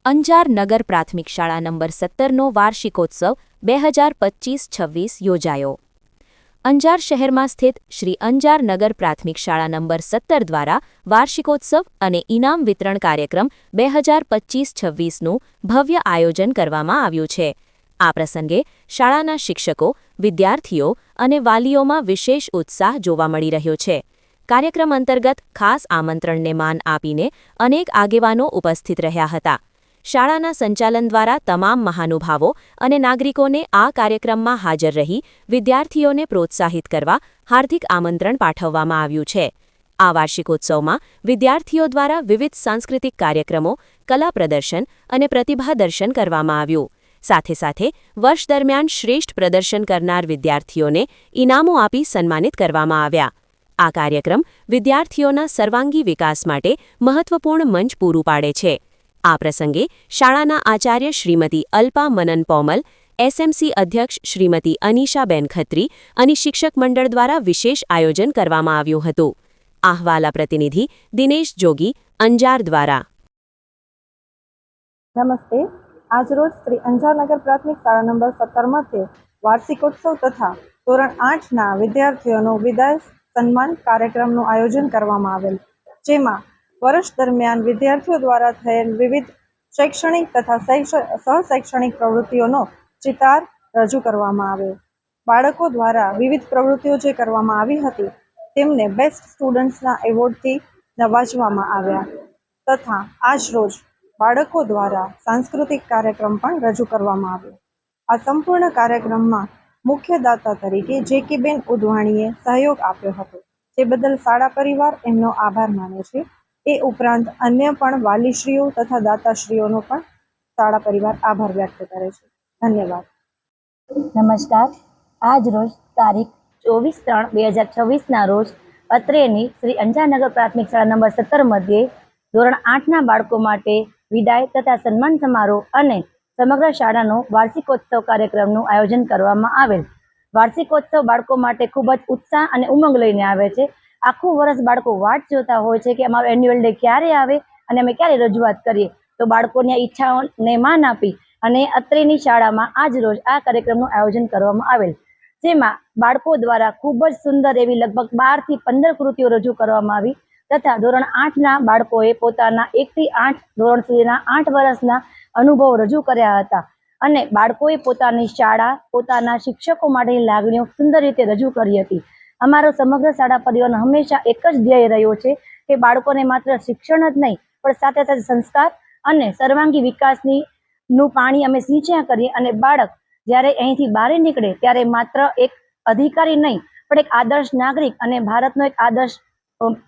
અંજાર નગર પ્રાથમિક શાળા નંબર 17નો વાર્ષિકોત્સવ 2025-26 યોજાયો. અંજાર શહેરમાં સ્થિત શ્રી અંજાર નગર પ્રાથમિક શાળા નંબર 17 દ્વારા વાર્ષિકોત્સવ અને ઇનામ વિતરણ કાર્યક્રમ 2025-26નું ભવ્ય આયોજન કરવામાં આવ્યું છે. આ પ્રસંગે શાળાના શિક્ષકો, વિદ્યાર્થીઓ અને વાલીઓમાં વિશેષ ઉત્સાહ જોવા મળી રહ્યો છે. કાર્યક્રમ અંતર્ગત ખાસ આમંત્રણને માન આપીને અનેક આગેવાનો ઉપસ્થિત રહ્યા હતા. શાળાના સંચાલન દ્વારા તમામ મહાનુભાવો અને નાગરિકોને આ કાર્યક્રમમાં હાજર રહી વિદ્યાર્થીઓને પ્રોત્સાહિત કરવા હાર્દિક આમંત્રણ પાઠવવામાં આવ્યું છે. આ વાર્ષિકોત્સવમાં વિદ્યાર્થીઓ દ્વારા વિવિધ સાંસ્કૃતિક કાર્યક્રમો, કલા પ્રદર્શન અને પ્રતિભા દર્શન કરવામાં આવ્યું. સાથે સાથે વર્ષ દરમિયાન શ્રેષ્ઠ પ્રદર્શન કરનાર વિદ્યાર્થીઓને ઇનામો આપી સન્માનિત કરવામાં આવ્યા. આ કાર્યક્રમ વિદ્યાર્થીઓના સર્વાંગી વિકાસ માટે મહત્વપૂર્ણ મંચ પૂરું પાડે છે. આ પ્રસંગે શાળાના આચાર્ય શ્રીમતી અલ્પા મનન પોમલ, એસએમસી અધ્યક્ષ શ્રીમતી અનિશાબેન ખત્રી અને શિક્ષક મંડળ દ્વારા વિશેષ આયોજન કરવામાં આવ્યું હતું. આહવાલા પ્રતિનિધિ દિનેશ જોગી, અંજાર દ્વારા. નમસ્તે. આજરોજ શ્રી અંજાર નગર પ્રાથમિક શાળા નંબર 17 મધ્યે વાર્ષિકોત્સવ તથા ધોરણ 8ના વિદ્યાર્થીઓનો વિદાય સન્માન કાર્યક્રમનું આયોજન કરવામાં આવેલ, જેમાં વર્ષ દરમિયાન વિદ્યાર્થીઓ દ્વારા થયેલ વિવિધ શૈક્ષણિક તથા સહશૈક્ષણિક પ્રવૃત્તિઓનો ચિતાર રજૂ કરવામાં આવ્યો. બાળકો દ્વારા વિવિધ પ્રવૃત્તિઓ જે કરવામાં આવી હતી તેમને બેસ્ટ સ્ટુડન્ટ્સના એવોર્ડથી નવાજવામાં આવ્યા તથા આજરોજ બાળકો દ્વારા સાંસ્કૃતિક કાર્યક્રમ પણ રજૂ કરવામાં આવ્યો. આ સંપૂર્ણ કાર્યક્રમમાં મુખ્ય દાતા તરીકે જેકીબેન ઉદવાણીએ સહયોગ આપ્યો હતો, જે બદલ શાળા પરિવાર એમનો આભાર માને છે. એ ઉપરાંત અન્ય પણ વાલીશ્રીઓ તથા દાતાશ્રીઓનો પણ શાળા પરિવાર આભાર વ્યક્ત કરે છે. ધન્યવાદ. નમસ્કાર. આજ રોજ તારીખ 24/3/2026ના રોજ અત્રેની શ્રી અંજાર નગર પ્રાથમિક શાળા નંબર 17 મધ્યે ધોરણ 8ના બાળકો માટે વિદાય તથા સન્માન સમારોહ અને સમગ્ર શાળાનો વાર્ષિકોત્સવ કાર્યક્રમનું આયોજન કરવામાં આવેલ. વાર્ષિકોત્સવ બાળકો માટે ખૂબ જ ઉત્સાહ અને ઉમંગ લઈને આવે છે. આખું વર્ષ બાળકો વાટ જોતા હોય છે કે અમારો એન્યુઅલ ડે ક્યારે આવે અને અમે ક્યારે રજૂઆત કરીએ. તો બાળકોની ઈચ્છાઓને માન આપી અને અત્રેની શાળામાં આજ રોજ આ કાર્યક્રમનું આયોજન કરવામાં આવેલ, જેમાં બાળકો દ્વારા ખૂબ જ સુંદર એવી લગભગ 12 થી 15 કૃતિઓ રજૂ કરવામાં આવી તથા ધોરણ 8ના બાળકોએ પોતાના 1 થી 8 ધોરણ સુધીના 8 વર્ષના અનુભવો રજૂ કર્યા હતા અને બાળકોએ પોતાની શાળા, પોતાના શિક્ષકો માટેની લાગણીઓ સુંદર રીતે રજૂ કરી હતી. અમારો સમગ્ર શાળા પરિવારનો હંમેશા એક જ ધ્યેય રહ્યો છે કે બાળકોને માત્ર શિક્ષણ જ નહીં પણ સાથે સાથે સંસ્કાર અને સર્વાંગી વિકાસનું પાણી અમે સિંચ્યા કરીએ અને બાળક જ્યારે અહીંથી બહાર નીકળે ત્યારે માત્ર એક અધિકારી નહીં પણ એક આદર્શ નાગરિક અને ભારતનો એક આદર્શ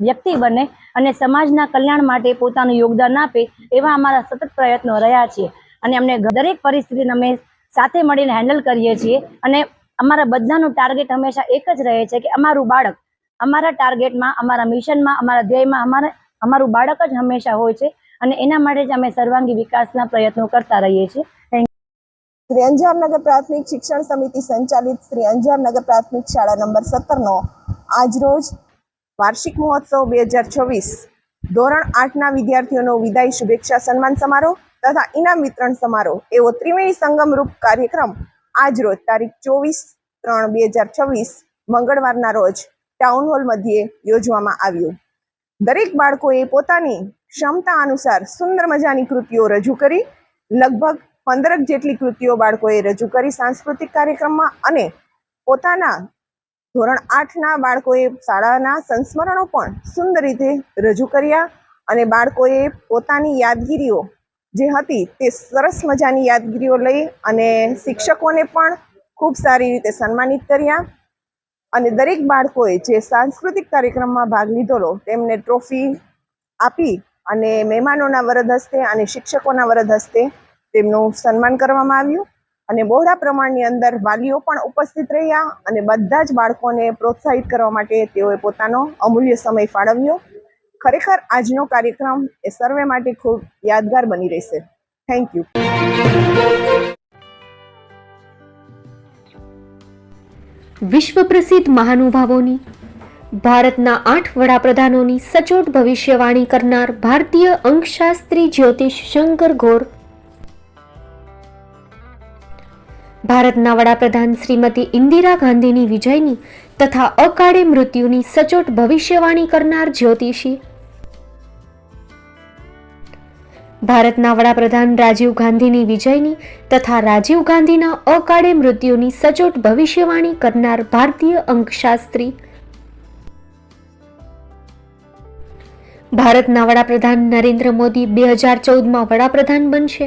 વ્યક્તિ બને અને સમાજના કલ્યાણ માટે પોતાનું યોગદાન આપે એવા અમારા સતત પ્રયત્નો રહ્યા છે અને અમને દરેક પરિસ્થિતિને અમે સાથે મળીને હેન્ડલ કરીએ છીએ અને અમારા બધાનું ટાર્ગેટ હંમેશા એક જ રહે છે કે અમારું બાળક અમારા ટાર્ગેટમાં, અમારા મિશનમાં, અમારા ધ્યેયમાં અમારું બાળક જ હંમેશા હોય છે અને એના માટે જ અમે સર્વાંગી વિકાસના પ્રયત્નો કરતા રહીએ છીએ. શ્રી અંજાર નગર પ્રાથમિક શિક્ષણ સમિતિ સંચાલિત શ્રી અંજાર નગર પ્રાથમિક શાળા નંબર 17નો આજરોજ વાર્ષિક મહોત્સવ 2026 ધોરણ 8ના વિદ્યાર્થીઓનો વિદાય શુભેચ્છા સન્માન સમારોહ તથા ઇનામ વિતરણ સમારોહ એવો ત્રિવેણી સંગમરૂપ કાર્યક્રમ આજરોજ તારીખ 24/3/2026 મંગળવારના રોજ ટાઉન હોલ મધ્યે યોજવામાં આવ્યું. દરેક બાળકોએ પોતાની ક્ષમતા અનુસાર સુંદર મજાની કૃતિઓ રજૂ કરી. લગભગ 15 જેટલી કૃતિઓ બાળકોએ રજૂ કરી સાંસ્કૃતિક કાર્યક્રમમાં અને પોતાના ધોરણ 8ના બાળકોએ શાળાના સંસ્મરણો પણ સુંદર રીતે રજૂ કર્યા અને બાળકોએ પોતાની યાદગીરીઓ જે હતી તે સરસ મજાની યાદગીરીઓ લઈ અને શિક્ષકોને પણ ખૂબ સારી રીતે સન્માનિત કર્યા અને દરેક બાળકોએ જે સાંસ્કૃતિક કાર્યક્રમમાં ભાગ લીધેલો તેમને ટ્રોફી આપી અને મહેમાનોના વરદ હસ્તે અને શિક્ષકોના વરદ હસ્તે તેમનું સન્માન કરવામાં આવ્યું અને બહોળા પ્રમાણની અંદર વાલીઓ પણ ઉપસ્થિત રહ્યા અને બધા જ બાળકોને પ્રોત્સાહિત કરવા માટે તેઓએ પોતાનો અમૂલ્ય સમય ફાળવ્યો. ખરેખર આજનો કાર્યક્રમ એ સર્વે માટે ખૂબ યાદગાર બની રહેશે. Thank you. વિશ્વ પ્રસિદ્ધ મહાનુભાવોની, ભારતના 8 વડાપ્રધાનોની સચોટ ભવિષ્યવાણી કરનાર ભારતીય અંકશાસ્ત્રી જ્યોતિષ શંકર ઘોર ભારતના વડાપ્રધાન શ્રીમતી ઇન્દિરા ગાંધીની વિજયની તથા અકાળે મૃત્યુની સચોટ ભવિષ્યવાણી કરનાર જ્યોતિષી. ભારતના વડાપ્રધાન રાજીવ ગાંધીની વિજયની તથા રાજીવ ગાંધીના અકાળે મૃત્યુની સચોટ ભવિષ્યવાણી કરનાર ભારતીય અંકશાસ્ત્રી. ભારતના વડાપ્રધાન નરેન્દ્ર મોદી 2014માં વડાપ્રધાન બનશે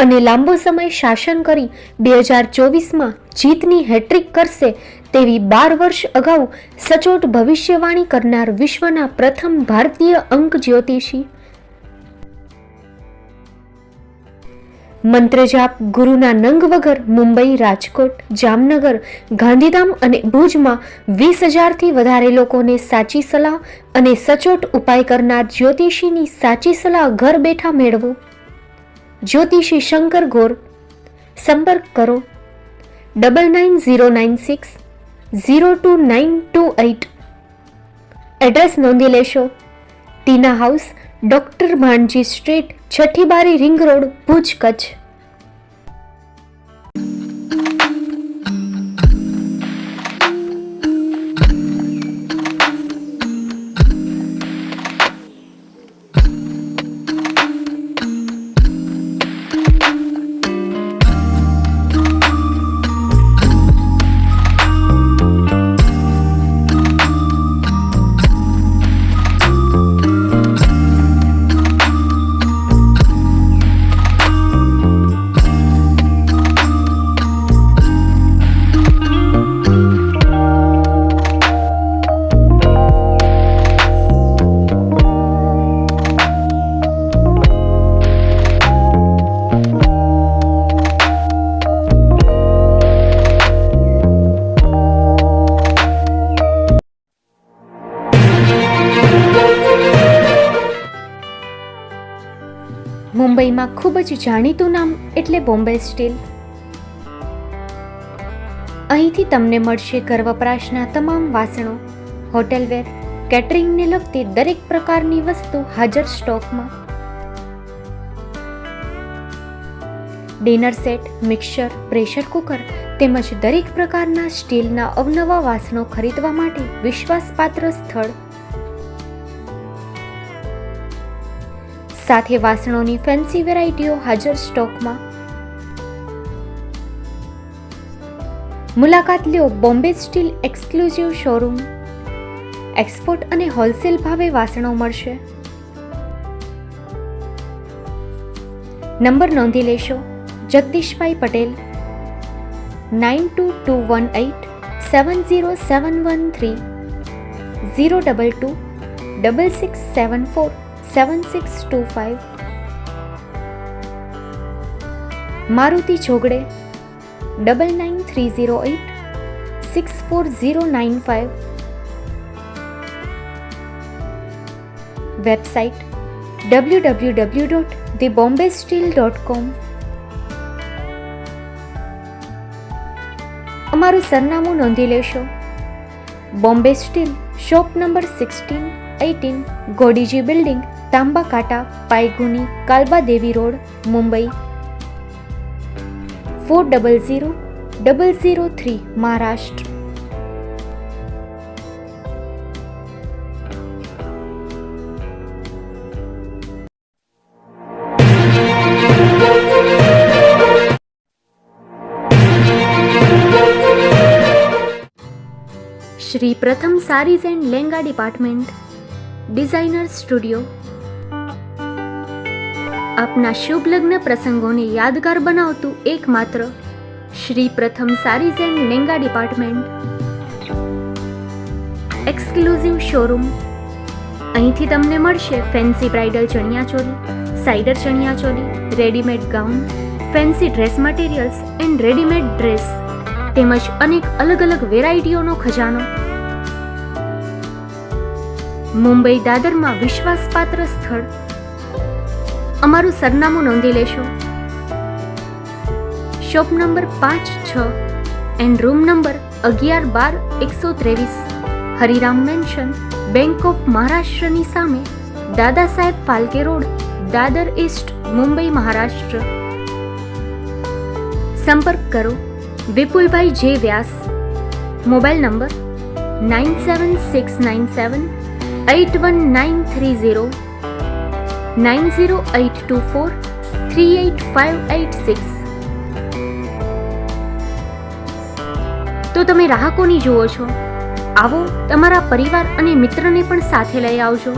અને લાંબો સમય શાસન કરી 2024માં જીતની હેટ્રિક કરશે તેવી 12 વર્ષ અગાઉ સચોટ ભવિષ્યવાણી કરનાર વિશ્વના પ્રથમ ભારતીય અંક જ્યોતિષી. મંત્રજાપ ગુરુના નંગ વગર મુંબઈ, રાજકોટ, જામનગર, ગાંધીધામ અને ભુજમાં 20,000થી વધારે લોકોને સાચી સલાહ અને સચોટ ઉપાય કરનાર જ્યોતિષીની સાચી સલાહ ઘર બેઠા મેળવો. જ્યોતિષી શંકર ગોર. સંપર્ક કરો 9909602928. એડ્રેસ નોંધી લેશો. ટીના હાઉસ, ડોક્ટર ભાણજી સ્ટ્રીટ, છઠ્ઠી બારી, રિંગ રોડ, ભુજ, કચ્છ. મુંબઈમાં ખૂબ જ જાણીતું નામ એટલે બોમ્બે સ્ટીલ. અહીંથી તમને મળશે ઘર વપરાશના તમામ વાસણો, હોટેલવેર, કેટરિંગને લગતી દરેક પ્રકારની વસ્તુ હાજર સ્ટોકમાં. Dinner set, mixer, pressure cooker તેમજ દરેક પ્રકારના સ્ટીલના અવનવા વાસણો ખરીદવા માટે વિશ્વાસપાત્ર સ્થળ. સાથે વાસણોની ફેન્સી વેરાયટીઓ હાજર સ્ટોકમાં. મુલાકાત લ્યો Bombay steel exclusive showroom. Export અને હોલસેલ ભાવે વાસણો મળશે. નંબર નોંધી લેશો. જગદીશભાઈ પટેલ 9221870713 022 6674 7625. મારુતિ જોગડે 9930864095. Website www.thebombasteel.com. અમારું સરનામું નોંધી લેશો. Bombay steel, shop number 16-18, Godiji building, Tamba Kanta, Pydhonie, Kalba Devi road, Mumbai 400003, Maharashtra. Shri Pratham sarees and lehenga department, designer studio. આપના શુભ લગ્ન પ્રસંગોને યાદગાર બનાવતું એકમાત્ર Shri Pratham sarees and lehenga department. Exclusive showroom. અહીંથી તમને મળશે fancy bridal chaniya choli, cider chaniya choli, readymade gown, fancy dress materials and readymade dress તેમજ અનેક અલગ અલગ વેરાયટીઓનો ખજાનો. મુંબઈ દાદરમાં વિશ્વાસપાત્ર સ્થળ. અમારું સરનામું નોંધી લેશો. Shop number 5-6 and room number 11-12-123, Hariram mansion, bank of મહારાષ્ટ્રની સામે, દાદા સાહેબ ફાલ્કે રોડ, દાદર ઈસ્ટ, મુંબઈ, મહારાષ્ટ્ર. સંપર્ક કરો વિપુલભાઈ જે વ્યાસ, મોબાઈલ નંબર 9769781930, 9082438586. તો તમે રાહ કોની જુઓ છો? આવો, તમારા પરિવાર અને મિત્રને પણ સાથે લઈ આવજો.